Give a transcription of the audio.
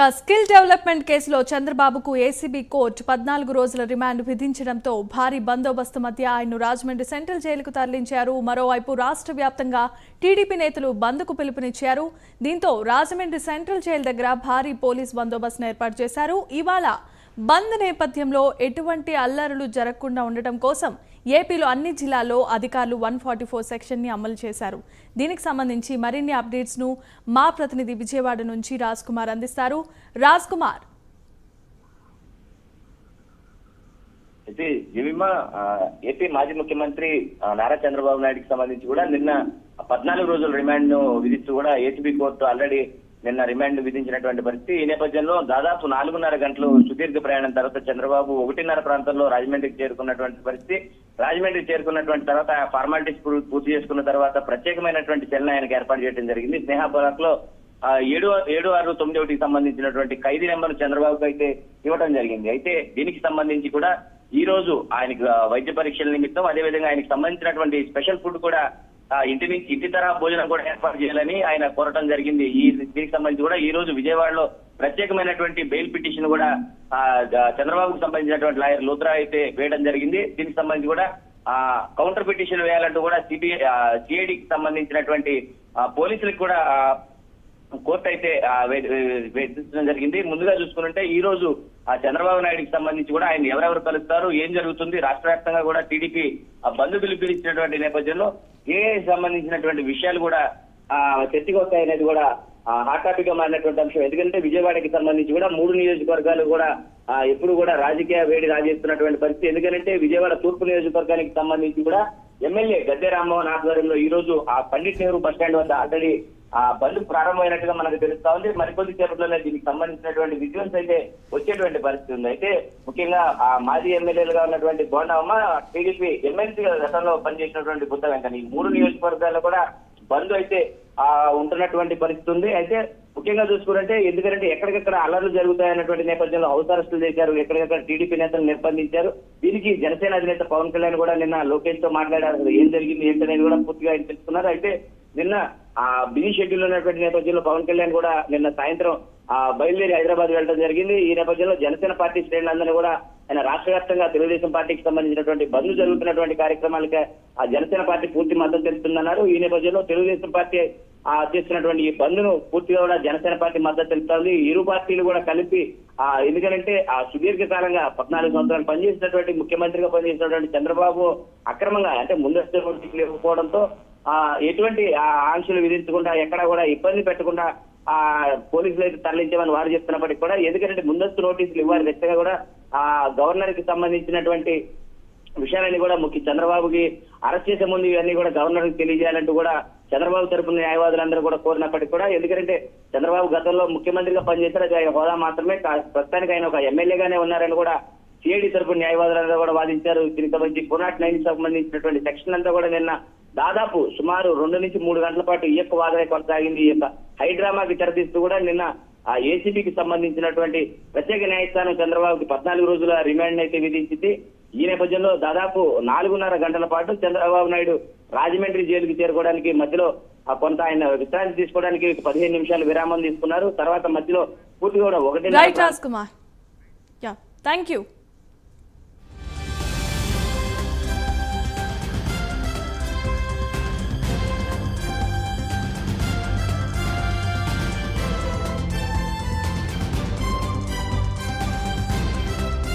Skill development కేసులో చంద్రబాబుకు ACB court 14 రోజుల రిమాండ్ విధించడంతో భారీ బందోబస్తు మధ్య ఆయన్ను రాజమండ్రి సెంట్రల్ జైలుకు తరలించారు. మరోవైపు రాష్ట్ర వ్యాప్తంగా టీడీపీ నేతలు బంద్కు పిలుపునిచ్చారు. దీంతో రాజమండ్రి సెంట్రల్ జైలు దగ్గర భారీ పోలీస్ బందోబస్తును ఏర్పాటు చేశారు. ఇవాళ బంద్ నేపథ్యంలో ఎటువంటి అల్లర్లు జరగకుండా ఉండటం కోసం ఏపీలో అన్ని జిల్లాల్లో అధికారులు 144 సెక్షన్ ని అమలు చేశారు. దీనికి సంబంధించి మరిన్ని అప్డేట్స్ ను మా ప్రతినిధి విజయవాడ నుంచి రాజ్ కుమార్ అందిస్తారు. రాజ్ కుమార్, ఏపీ మాజీ ముఖ్యమంత్రి నారా చంద్రబాబు నాయుడుకి సంబంధించి కూడా నిన్న 14 రోజుల రిమాండ్ ను విధిస్తూ కూడా ఏసీబీ కోర్టు ఆల్రెడీ నిన్న రిమాండ్ విధించినటువంటి పరిస్థితి. ఈ నేపథ్యంలో దాదాపు 4.5 గంటలు సుదీర్ఘ ప్రయాణం తర్వాత చంద్రబాబు 1:30 ప్రాంతంలో రాజమండ్రికి చేరుకున్నటువంటి పరిస్థితి. రాజమండ్రికి చేరుకున్నటువంటి తర్వాత ఫార్మాలిటీస్ పూర్తి చేసుకున్న తర్వాత ప్రత్యేకమైనటువంటి సెల్ ఆయనకు ఏర్పాటు చేయడం జరిగింది. స్నేహ పార్క్ లో 7691కి సంబంధించినటువంటి ఖైదీ నెంబర్ చంద్రబాబుకు అయితే ఇవ్వడం జరిగింది. అయితే దీనికి సంబంధించి కూడా ఈ రోజు ఆయనకు వైద్య పరీక్షల నిమిత్తం, అదేవిధంగా ఆయనకు సంబంధించినటువంటి స్పెషల్ ఫుడ్ కూడా ఇంటి తరహా భోజనం కూడా ఏర్పాటు చేయాలని ఆయన కోరటం జరిగింది. దీనికి సంబంధించి కూడా ఈ రోజు విజయవాడలో ప్రత్యేకమైనటువంటి బెయిల్ పిటిషన్ కూడా చంద్రబాబుకు సంబంధించినటువంటి లాయర్ లూత్రా అయితే వేయడం జరిగింది. దీనికి సంబంధించి కూడా కౌంటర్ పిటిషన్ వేయాలంటూ కూడా సిఐడికి సంబంధించినటువంటి పోలీసులకు కూడా కోర్టు అయితే వేధించడం జరిగింది. ముందుగా చూసుకుంటే ఈ రోజు చంద్రబాబు నాయుడుకి సంబంధించి కూడా ఆయన ఎవరెవరు కలుస్తారు, ఏం జరుగుతుంది, రాష్ట్ర వ్యాప్తంగా కూడా టీడీపీ బంద్ పిలుపునిచ్చినటువంటి నేపథ్యంలో సంబంధించినటువంటి విషయాలు కూడా చర్చకు వస్తాయనేది కూడా హాట్ టాపిక్ గా మారినటువంటి అంశం. ఎందుకంటే విజయవాడకి సంబంధించి కూడా 3 నియోజకవర్గాలు కూడా ఎప్పుడు కూడా రాజకీయ వేడి రాజేస్తున్నటువంటి పరిస్థితి. ఎందుకంటే విజయవాడ తూర్పు నియోజకవర్గానికి సంబంధించి కూడా ఎమ్మెల్యే గద్దె రామ్మోహన్ ఆధ్వర్యంలో ఈ రోజు ఆ పండిట్ నెహ్రూ బస్ స్టాండ్ వద్ద ఆల్రెడీ బంద్ ప్రారంభమైనట్టుగా మనకు తెలుస్తా ఉంది. మరికొద్ది సేపట్లోనే దీనికి సంబంధించినటువంటి విజువల్స్ అయితే వచ్చేటువంటి పరిస్థితి ఉంది. అయితే ముఖ్యంగా ఆ మాజీ ఎమ్మెల్యేలుగా ఉన్నటువంటి బోండమ్మ, టీడీపీ ఎమ్మెల్సీగా గతంలో పనిచేసినటువంటి బుద్ధ వెంకన్న, ఈ 3 నియోజకవర్గాల్లో కూడా బంద్ అయితే ఉంటున్నటువంటి పరిస్థితి ఉంది. అయితే ముఖ్యంగా చూసుకుంటే ఎందుకంటే ఎక్కడికక్కడ అల్లర్లు జరుగుతాయన్నటువంటి నేపథ్యంలో హౌస్ అరెస్టులు చేశారు, ఎక్కడికక్కడ టీడీపీ నేతలు నిర్బంధించారు. దీనికి జనసేన అధినేత పవన్ కళ్యాణ్ కూడా నిన్న లోకేష్ తో మాట్లాడారు. ఏం జరిగింది ఏంటనేది కూడా పూర్తిగా తెలుసుకున్నారు. అయితే నిన్న బిజీ షెడ్యూల్ ఉన్నటువంటి నేపథ్యంలో పవన్ కళ్యాణ్ కూడా నిన్న సాయంత్రం బయలుదేరి హైదరాబాద్ వెళ్ళడం జరిగింది. ఈ నేపథ్యంలో జనసేన పార్టీ శ్రేణులందరూ కూడా ఆయన రాష్ట్ర వ్యాప్తంగా తెలుగుదేశం పార్టీకి సంబంధించినటువంటి బంద్ జరుగుతున్నటువంటి కార్యక్రమాలకి ఆ జనసేన పార్టీ పూర్తి మద్దతు తెలుపుతుందన్నారు. ఈ నేపథ్యంలో తెలుగుదేశం పార్టీ చేస్తున్నటువంటి ఈ బంద్ ను పూర్తిగా కూడా జనసేన పార్టీ మద్దతు తెలుపుతుంది. ఇరు పార్టీలు కూడా కలిపి ఎందుకంటే సుదీర్ఘకాలంగా 14 సంవత్సరాలు పనిచేసినటువంటి ముఖ్యమంత్రిగా పనిచేసినటువంటి చంద్రబాబు అక్రమంగా అంటే ముందస్తు నోటీసులు ఇవ్వకపోవడంతో ఎటువంటి ఆంక్షలు విధించకుండా ఎక్కడా కూడా ఇబ్బంది పెట్టకుండా పోలీసులు అయితే తరలించామని వారు చెప్తున్నప్పటికీ కూడా ఎందుకంటే ముందస్తు నోటీసులు ఇవ్వాలి వ్యక్తిగా కూడా గవర్నర్ కి సంబంధించినటువంటి విషయాలన్నీ కూడా చంద్రబాబుకి అరెస్ట్ చేసే ముందు ఇవన్నీ కూడా గవర్నర్ కి తెలియజేయాలంటూ కూడా చంద్రబాబు తరపున న్యాయవాదులందరూ కూడా కోరినప్పటికీ కూడా ఎందుకంటే చంద్రబాబు గతంలో ముఖ్యమంత్రిగా పనిచేశారు, అది ఆయన హోదా మాత్రమే, ప్రస్తుతానికి ఆయన ఒక ఎమ్మెల్యేగానే ఉన్నారని కూడా సిఐడి తరపున న్యాయవాదులందరూ కూడా వాదించారు. దీనికి సంబంధించి కోనాట్ 9 సంబంధించినటువంటి సెక్షన్ అంతా కూడా నిన్న దాదాపు సుమారు 2 నుంచి 3 గంటల పాటు ఈ యొక్క వాదన కొనసాగింది. ఈ యొక్క హైడ్రామాకి తెరతీస్తూ కూడా నిన్న ఏసీబీకి సంబంధించినటువంటి ప్రత్యేక న్యాయస్థానం చంద్రబాబుకి 14 రోజుల రిమాండ్ అయితే విధించింది. ఈ నేపథ్యంలో దాదాపు 4.5 గంటల పాటు చంద్రబాబు నాయుడు రాజమండ్రి జైలుకి చేరుకోవడానికి మధ్యలో కొంత ఆయన విశ్రాంతి తీసుకోవడానికి 15 నిమిషాలు విరామం తీసుకున్నారు. తర్వాత మధ్యలో పూర్తిగా కూడా 1. Thank you.